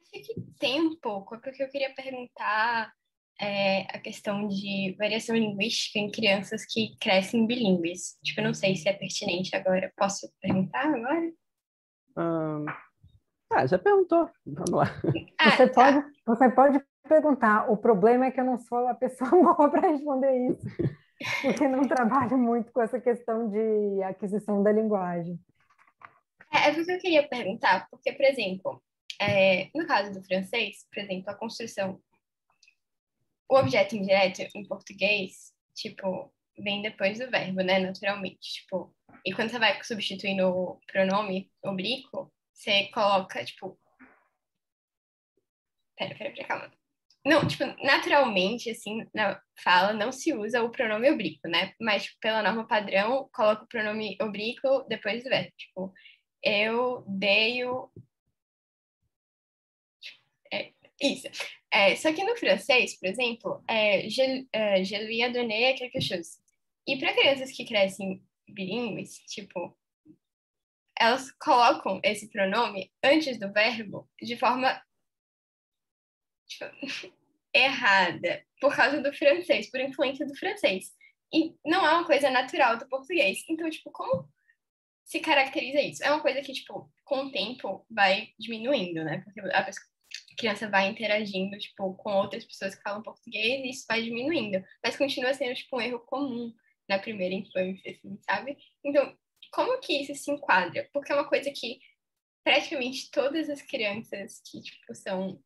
Acho que tem um pouco, porque eu queria perguntar a questão de variação linguística em crianças que crescem bilíngues. Tipo, eu não sei se é pertinente agora. Posso perguntar agora? Já perguntou. Vamos lá. Você pode perguntar. O problema é que eu não sou a pessoa boa para responder isso, porque não trabalho muito com essa questão de aquisição da linguagem. É porque eu queria perguntar, porque, por exemplo, no caso do francês, por exemplo, a construção, o objeto indireto em português, tipo, vem depois do verbo, né, naturalmente, tipo, e quando você vai substituindo o pronome oblíquo, você coloca, tipo, pera, calma. Não, tipo, naturalmente, assim, na fala não se usa o pronome oblíquo, né? Mas, tipo, pela norma padrão, coloca o pronome oblíquo depois do verbo. Tipo, eu dei o... Isso. Só que no francês, por exemplo, je lui ai donné quelque chose. E para crianças que crescem bilíngues, tipo, elas colocam esse pronome antes do verbo de forma tipo, errada, por causa do francês, por influência do francês. E não é uma coisa natural do português. Então, tipo, como se caracteriza isso? É uma coisa que, tipo, com o tempo vai diminuindo, né? Porque a criança vai interagindo, tipo, com outras pessoas que falam português e isso vai diminuindo. Mas continua sendo, tipo, um erro comum na primeira infância, assim, sabe? Então, como que isso se enquadra? Porque é uma coisa que praticamente todas as crianças que, tipo,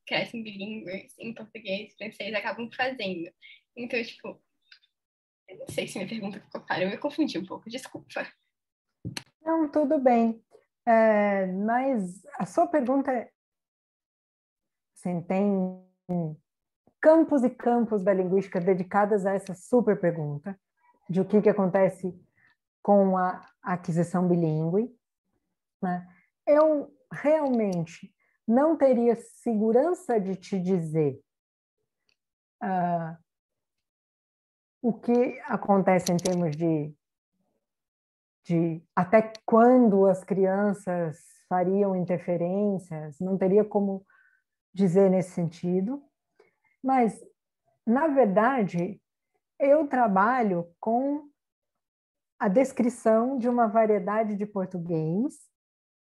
crescem bilíngues em português e francês acabam fazendo. Então, tipo, eu não sei se minha pergunta ficou clara, eu me confundi um pouco, desculpa. Não, tudo bem. Mas a sua pergunta assim, tem campos e campos da linguística dedicadas a essa super pergunta de o que acontece com a aquisição bilíngue, né? Eu realmente não teria segurança de te dizer o que acontece em termos de até quando as crianças fariam interferências, não teria como dizer nesse sentido, mas na verdade, eu trabalho com a descrição de uma variedade de português,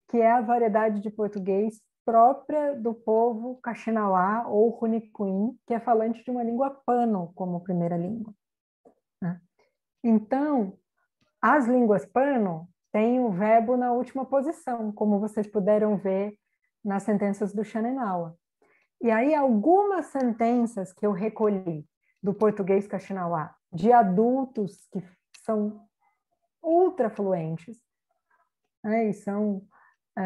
que é a variedade de português própria do povo Kaxinawá ou Runicuim, que é falante de uma língua pano como primeira língua, né? Então, as línguas pano têm o verbo na última posição, como vocês puderam ver nas sentenças do Xananawa. E aí, algumas sentenças que eu recolhi do português Kaxinawá, de adultos que são ultra fluentes, né, e são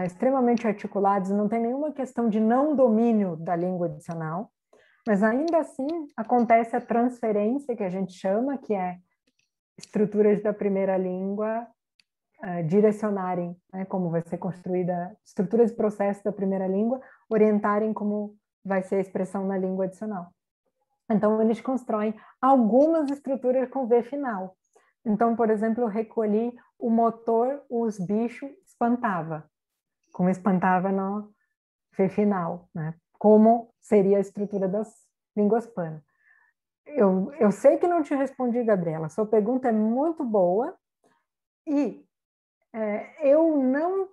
extremamente articulados, não tem nenhuma questão de não domínio da língua adicional, mas ainda assim acontece a transferência que a gente chama, que é estruturas da primeira língua direcionarem, né, como vai ser construída, estruturas e processos da primeira língua orientarem como vai ser a expressão na língua adicional. Então, eles constroem algumas estruturas com V final. Então, por exemplo, eu recolhi o motor, os bichos, espantava. Como espantava no V final, né? Como seria a estrutura das línguas pano. Eu sei que não te respondi, Gabriela. Sua pergunta é muito boa e eu não,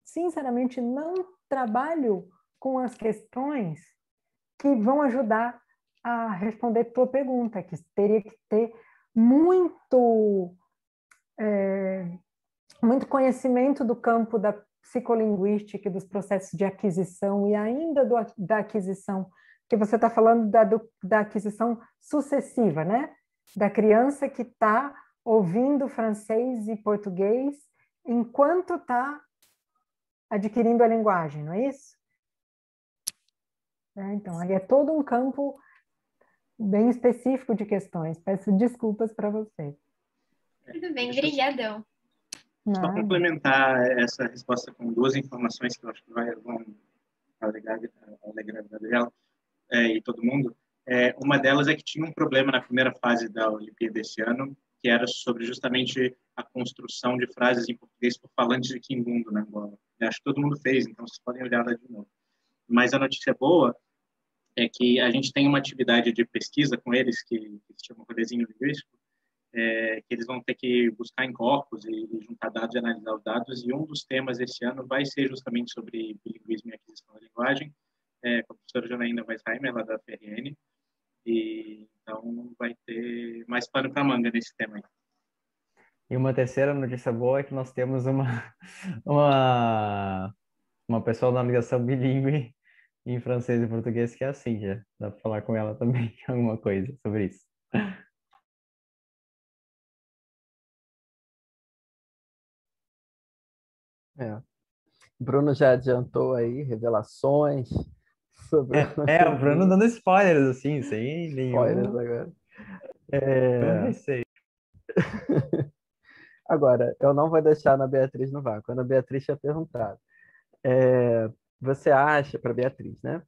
sinceramente, não trabalho com as questões que vão ajudar a responder tua pergunta, que teria que ter muito conhecimento do campo da psicolinguística e dos processos de aquisição e ainda da aquisição, que você está falando da aquisição sucessiva, né? Da criança que está ouvindo francês e português enquanto está adquirindo a linguagem, não é isso? Então, aí é todo um campo bem específico de questões. Peço desculpas para você. Tudo bem, brigadão. Só complementar essa resposta com duas informações que eu acho que vão alegrar a Gabriela e todo mundo. Uma delas é que tinha um problema na primeira fase da Olimpíada desse ano, que era sobre justamente a construção de frases em português por falantes de Quimbundo na Angola. Eu acho que todo mundo fez, então vocês podem olhar lá de novo. Mas a notícia boa é que a gente tem uma atividade de pesquisa com eles, que se chama Rolezinho Linguístico, que eles vão ter que buscar em corpos e juntar dados e analisar os dados, e um dos temas esse ano vai ser justamente sobre bilinguismo e aquisição da linguagem, com a professora Janaína Weisheimer, lá da FRN, e então vai ter mais pano para manga nesse tema aí. E uma terceira notícia boa é que nós temos uma pessoa na ligação bilíngue em francês e português, que é a Cíntia. Dá para falar com ela também alguma coisa sobre isso. Bruno já adiantou aí revelações sobre o Bruno dando spoilers, assim, sem nenhum... spoilers agora. Não sei. Agora, eu não vou deixar na Beatriz no vácuo. Quando a Beatriz tinha perguntado, você acha, para Beatriz, né?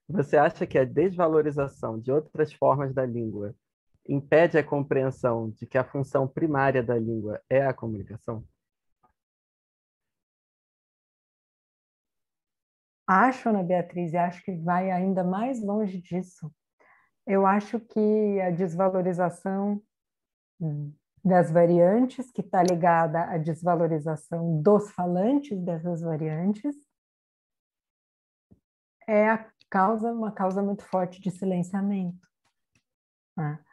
Você acha que a desvalorização de outras formas da língua impede a compreensão de que a função primária da língua é a comunicação? Acho, Ana Beatriz, e acho que vai ainda mais longe disso. Eu acho que a desvalorização das variantes, que está ligada à desvalorização dos falantes dessas variantes, é uma causa muito forte de silenciamento, né?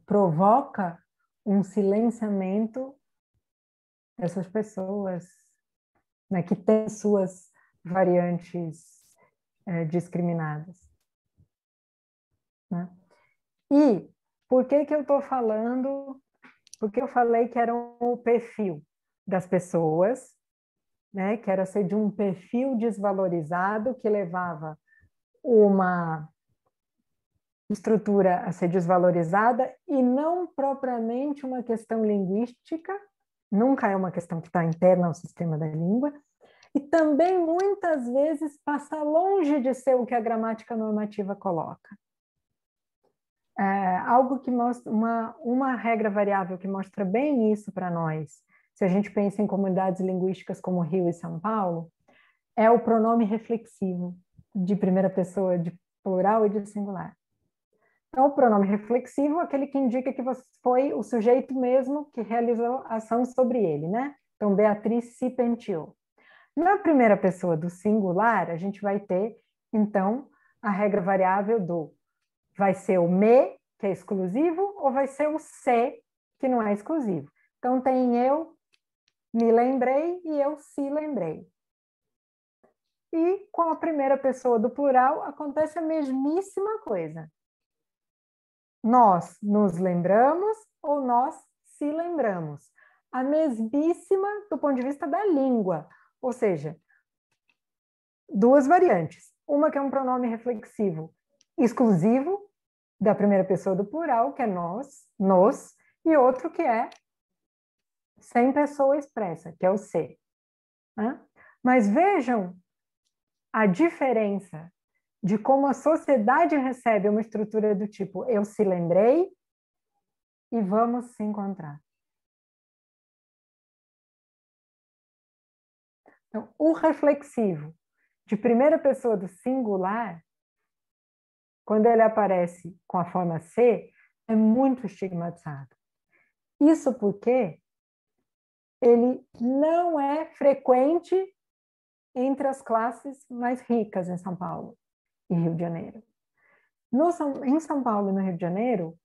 Provoca um silenciamento dessas pessoas, né, que têm suas variantes discriminadas, né? E por que eu estou falando? Porque eu falei que era o perfil das pessoas, né, que era ser de um perfil desvalorizado que levava uma estrutura a ser desvalorizada e não propriamente uma questão linguística, nunca é uma questão que está interna ao sistema da língua, e também muitas vezes passa longe de ser o que a gramática normativa coloca. Algo que mostra, uma regra variável que mostra bem isso para nós, se a gente pensa em comunidades linguísticas como Rio e São Paulo, é o pronome reflexivo, de primeira pessoa, de plural e de singular. Então, o pronome reflexivo é aquele que indica que foi o sujeito mesmo que realizou a ação sobre ele, né? Então, Beatriz se penteou. Na primeira pessoa do singular, a gente vai ter, então, a regra variável do vai ser o me, que é exclusivo, ou vai ser o se, que não é exclusivo. Então, tem eu me lembrei e eu se lembrei. E com a primeira pessoa do plural acontece a mesmíssima coisa. Nós nos lembramos ou nós se lembramos. A mesmíssima do ponto de vista da língua. Ou seja, duas variantes. Uma que é um pronome reflexivo exclusivo da primeira pessoa do plural, que é nós, nos, e outro que é sem pessoa expressa, que é o se. Né? Mas vejam a diferença de como a sociedade recebe uma estrutura do tipo eu se lembrei e vamos se encontrar. Então, o reflexivo de primeira pessoa do singular, quando ele aparece com a forma se, é muito estigmatizado. Isso porque ele não é frequente entre as classes mais ricas em São Paulo e Rio de Janeiro. Em São Paulo e no Rio de Janeiro,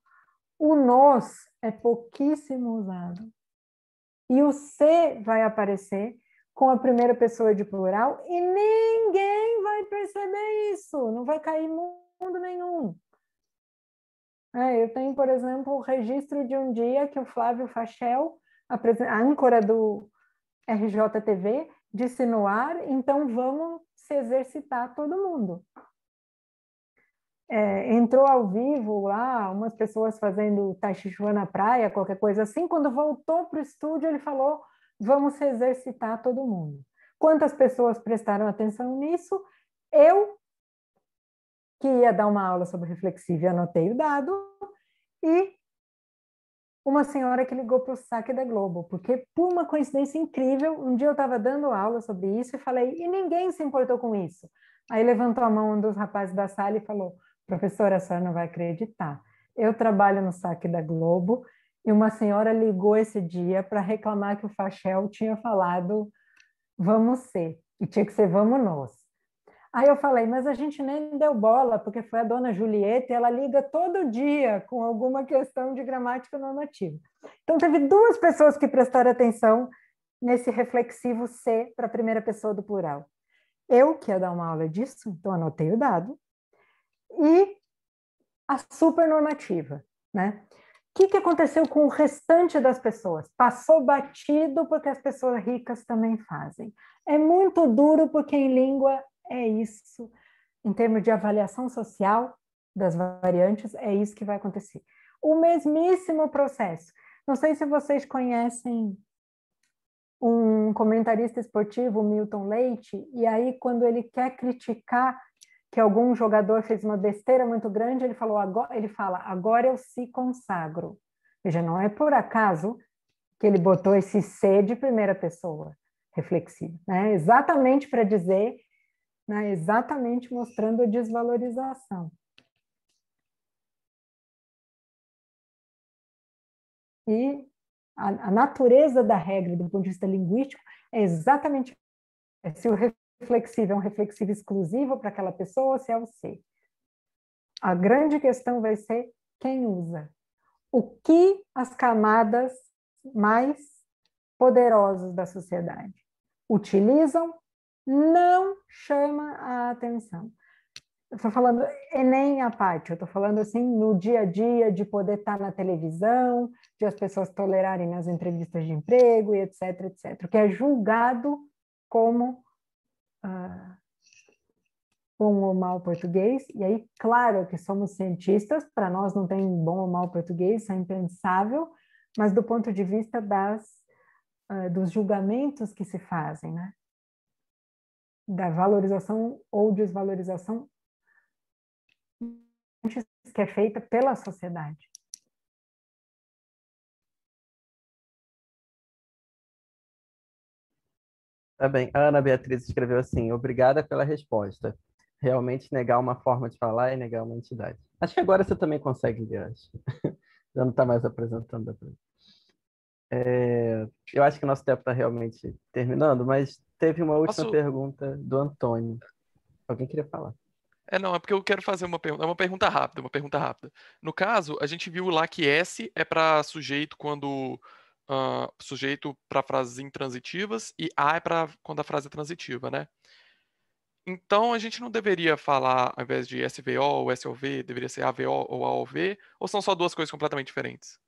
o nós é pouquíssimo usado. E o se vai aparecer com a primeira pessoa de plural e ninguém vai perceber isso, não vai cair mundo nenhum. Eu tenho, por exemplo, o registro de um dia que o Flávio Fachel, a âncora do RJTV, disse no ar, então vamos se exercitar todo mundo. Entrou ao vivo lá, umas pessoas fazendo Tai Chi Chuan na praia, qualquer coisa assim, quando voltou para o estúdio ele falou, vamos se exercitar todo mundo. Quantas pessoas prestaram atenção nisso? Eu, que ia dar uma aula sobre reflexivo, anotei o dado, e uma senhora que ligou para o saque da Globo, porque por uma coincidência incrível, um dia eu estava dando aula sobre isso e falei, e ninguém se importou com isso. Aí levantou a mão um dos rapazes da sala e falou, professora, a senhora não vai acreditar. Eu trabalho no saque da Globo e uma senhora ligou esse dia para reclamar que o Fachel tinha falado vamos ser, e tinha que ser vamos nós. Aí eu falei, mas a gente nem deu bola, porque foi a dona Julieta e ela liga todo dia com alguma questão de gramática normativa. Então, teve duas pessoas que prestaram atenção nesse reflexivo ser para a primeira pessoa do plural. Eu, que ia dar uma aula disso, então anotei o dado, e a supernormativa, né? O que aconteceu com o restante das pessoas? Passou batido porque as pessoas ricas também fazem. É muito duro porque em língua é isso. Em termos de avaliação social das variantes, é isso que vai acontecer. O mesmíssimo processo. Não sei se vocês conhecem um comentarista esportivo, Milton Leite, e aí quando ele quer criticar que algum jogador fez uma besteira muito grande, ele fala, agora eu se consagro. Veja, não é por acaso que ele botou esse se de primeira pessoa reflexiva, né? Exatamente para dizer, né? Exatamente mostrando a desvalorização. E a natureza da regra, do ponto de vista linguístico, é exatamente se o reflexivo é um reflexivo exclusivo para aquela pessoa ou se é o se. A grande questão vai ser quem usa. O que as camadas mais poderosas da sociedade utilizam não chama a atenção. Eu estou falando Enem à parte, eu estou falando assim no dia a dia de poder estar na televisão, de as pessoas tolerarem nas entrevistas de emprego e etc, etc, que é julgado como bom ou mau português, e aí, claro que somos cientistas, para nós não tem bom ou mau português, isso é impensável, mas do ponto de vista dos julgamentos que se fazem, né? Da valorização ou desvalorização que é feita pela sociedade. Tá bem. A Ana Beatriz escreveu assim, obrigada pela resposta. Realmente negar uma forma de falar é negar uma entidade. Acho que agora você também consegue ler, acho. Já não está mais apresentando a prova. Eu acho que o nosso tempo está realmente terminando, mas teve uma última pergunta do Antônio. Alguém queria falar? Não, é porque eu quero fazer uma pergunta. É uma pergunta rápida. No caso, a gente viu lá que S é para sujeito quando sujeito para frases intransitivas e A é para quando a frase é transitiva, né? Então a gente não deveria falar, ao invés de SVO ou SOV, deveria ser AVO ou AOV, ou são só duas coisas completamente diferentes?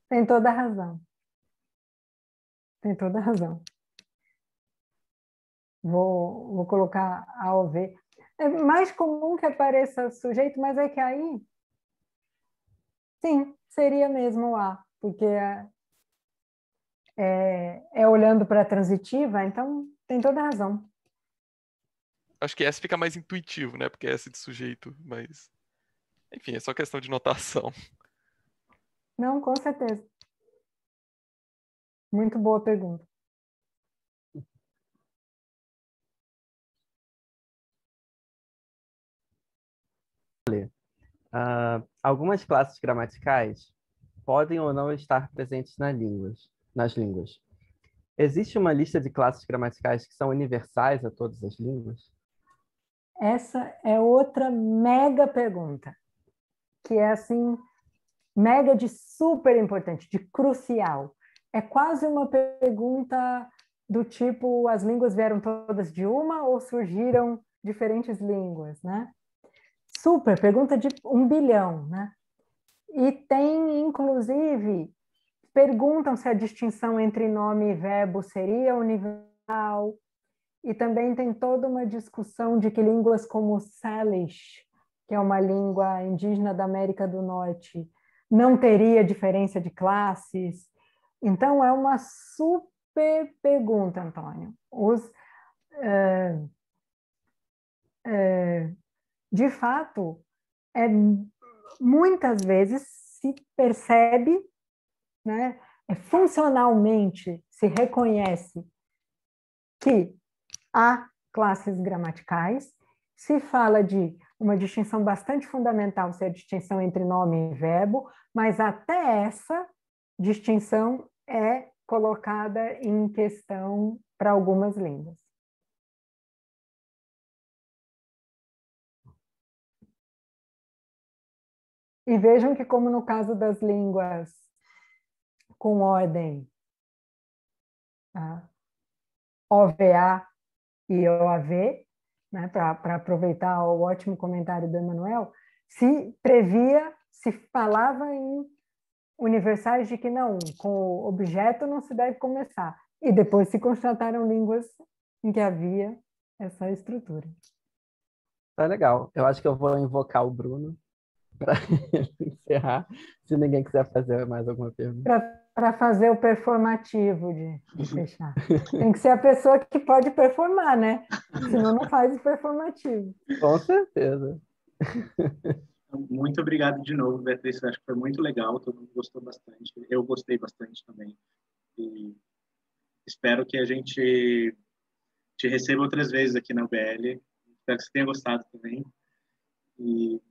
Tem toda a razão. Tem toda a razão. Vou colocar AOV. É mais comum que apareça sujeito, mas é que aí, sim, seria mesmo o A, porque é olhando para a transitiva, então tem toda a razão. Acho que S fica mais intuitivo, né? Porque é S de sujeito, mas... Enfim, é só questão de notação. Não, com certeza. Muito boa pergunta. Algumas classes gramaticais podem ou não estar presentes nas línguas. Existe uma lista de classes gramaticais que são universais a todas as línguas? Essa é outra mega pergunta, que é assim, mega de super importante, de crucial. É quase uma pergunta do tipo, as línguas vieram todas de uma ou surgiram diferentes línguas, né? Super, pergunta de 1 bilhão, né? E tem, inclusive, perguntam se a distinção entre nome e verbo seria universal, e também tem toda uma discussão de que línguas como Salish, que é uma língua indígena da América do Norte, não teria diferença de classes. Então, é uma super pergunta, Antônio. De fato, muitas vezes se percebe, né, funcionalmente se reconhece que há classes gramaticais, se fala de uma distinção bastante fundamental, se é a distinção entre nome e verbo, mas até essa distinção é colocada em questão para algumas línguas. E vejam que, como no caso das línguas com ordem OVA e OAV, né, para aproveitar o ótimo comentário do Emanuel, se falava em universais de que não, com o objeto não se deve começar. E depois se constataram línguas em que havia essa estrutura. Tá legal. Eu acho que eu vou invocar o Bruno para encerrar, se ninguém quiser fazer mais alguma pergunta. Para fazer o performativo de fechar. Tem que ser a pessoa que pode performar, né? Senão não faz o performativo. Com certeza. Muito obrigado de novo, Beatriz. Acho que foi muito legal, todo mundo gostou bastante. Eu gostei bastante também. E espero que a gente te receba outras vezes aqui na UBL. Espero que você tenha gostado também. E